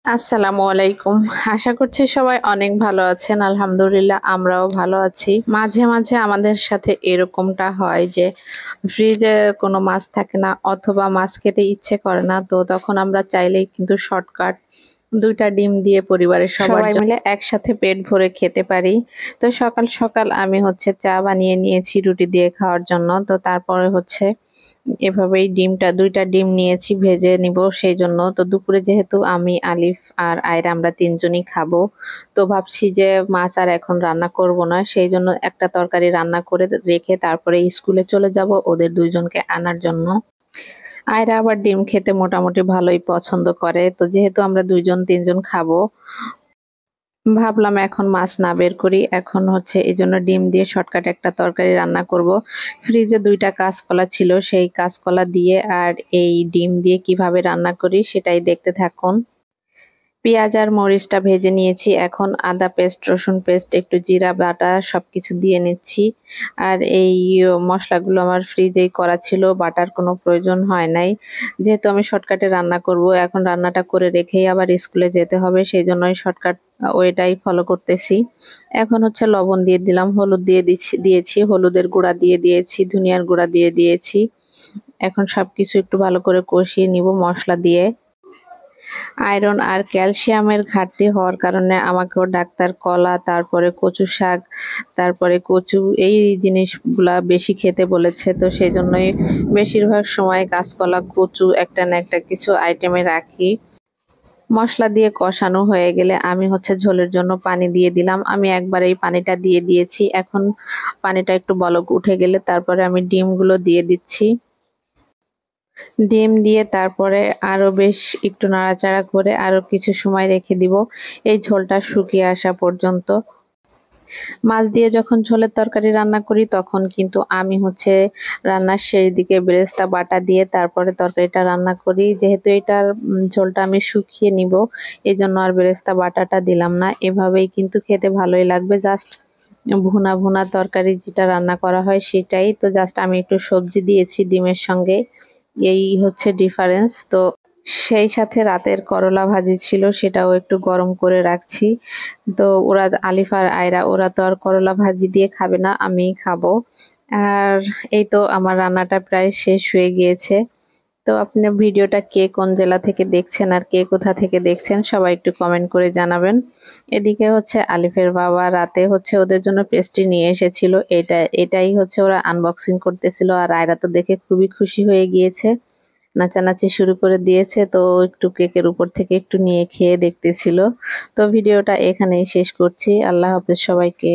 আসসালামু আলাইকুম। আশা করছি সবাই অনেক ভালো আছেন। আলহামদুলিল্লাহ আমরাও ভালো আছি। মাঝে মাঝে আমাদের সাথে এরকমটা হয় যে ফ্রিজে কোনো মাছ থাকে না অথবা মাছ খেতে ইচ্ছে করে না, তো তখন আমরা চাইলেই কিন্তু শর্টকাট ২টা ডিম দিয়ে পরিবারের সবাই মিলে একসাথে পেট ভরে খেতে পারি। তো সকাল সকাল আমি চা বানিয়ে নিয়েছি রুটি দিয়ে খাওয়ার জন্য। তো তারপরে এভাবেই ২টা ডিম নিয়েছি, ভেজে নিব সেই জন্য। তো দুপুরে যেহেতু আমি, আলিফ আর আয়রা আমরা ৩ জনই খাবো, তো ভাবছি যে মাছ আর এখন রান্না করব না, সেই জন্য একটা তরকারি রান্না করে রেখে তারপরে স্কুলে চলে যাব ওদের ২ জনকে আনার জন্য। আয়রা আবার ডিম খেতে মোটামুটি ভালোই পছন্দ করে, তো যেহেতু আমরা ২ জন ৩ জন খাবো, ভাবলাম এখন মাছ না বের করি, এখন এই জন্য ডিম দিয়ে শর্টকাট একটা তরকারি রান্না করব। ফ্রিজে ২টা কাঁচকলা ছিল, সেই কাঁচকলা দিয়ে আর এই ডিম দিয়ে কিভাবে রান্না করি সেটাই দেখতে থাকুন। পেঁয়াজ আর মরিচটা ভেজে নিয়েছি, এখন আদা পেস্ট, রসুন পেস্ট, একটু জিরা বাটা সবকিছু দিয়ে নিচ্ছি। আর এই মশলাগুলো আমার ফ্রিজেই করা ছিল, বাটার কোনো প্রয়োজন হয় নাই। যেহেতু আমি শর্টকাটে রান্না করব, এখন রান্নাটা করে রেখেই আবার স্কুলে যেতে হবে, সেই জন্যই শর্টকাট ওয়েটাই ফলো করতেছি। এখন লবণ দিয়ে দিলাম, হলুদ দিয়েছি, হলুদের গুঁড়া দিয়ে দিয়েছি, ধনিয়ার গুঁড়া দিয়ে দিয়েছি। এখন সবকিছু একটু ভালো করে কষিয়ে নিব মশলা দিয়ে। আয়রন আর ক্যালসিয়ামের ঘাটতি হওয়ার কারণে আমাকেও ডাক্তার কলা, তারপরে কচু শাক, তারপরে কচু, এই জিনিসগুলা বেশি খেতে বলেছে। তো সেই জন্যই বেশিরভাগ সময় কাঁচকলা, কচু একটা না একটা কিছু আইটেমে রাখি। মশলা দিয়ে কষানো হয়ে গেলে আমি ঝোলের জন্য পানি দিয়ে দিলাম। আমি একবারেই পানিটা দিয়ে দিয়েছি। এখন পানিটা একটু বলক উঠে গেলে তারপরে আমি ডিমগুলো দিয়ে দিচ্ছি। ডিম দিয়ে তারপরে আরো বেশ একটু নাড়াচাড়া করে আরো কিছু সময় রেখে দিব, এই ঝোলটা শুকিয়ে আসা পর্যন্ত। মাছ দিয়ে যখন ঝোলের তরকারি রান্না করি তখন কিন্তু আমি রান্নার শেষ দিকে বেরেস্তা বাটা দিয়ে তারপরে তরকারিটা রান্না করি। যেহেতু এটার ঝোলটা আমি শুকিয়ে নিব, এই জন্য আর বেরেস্তা বাটাটা দিলাম না। এভাবেই কিন্তু খেতে ভালোই লাগবে, জাস্ট ভুনা ভুনা তরকারি যেটা রান্না করা হয় সেটাই। তো জাস্ট আমি একটু সবজি দিয়েছি ডিমের সঙ্গে, এই ডিফারেন্স। তো সেই সাথে রাতের করলা ভাজি ছিল, সেটাও একটু গরম করে রাখছি। তো ওরা, আলিফ আর আয়রা, ওরা তো আর করলা ভাজি দিয়ে খাবে না, আমিই খাবো। আর এই তো আমার রান্নাটা প্রায় শেষ হয়ে গিয়েছে। তো আপনি ভিডিওটা কে কোন জেলা থেকে দেখছেন আর কে কোথা থেকে দেখছেন সবাই একটু কমেন্ট করে জানাবেন। এদিকে আলিফের বাবা রাতে ওদের জন্য পেস্ট্রি নিয়ে এসেছিল, এটাই ওরা আনবক্সিং করতেছিল। আর আয়রা তো দেখে খুবই খুশি হয়ে গিয়েছে, নাচানাচি শুরু করে দিয়েছে। তো একটু কেকের উপর থেকে একটু নিয়ে খেয়ে দেখতেছিল। তো ভিডিওটা এখানেই শেষ করছি। আল্লাহ হাফেজ সবাইকে।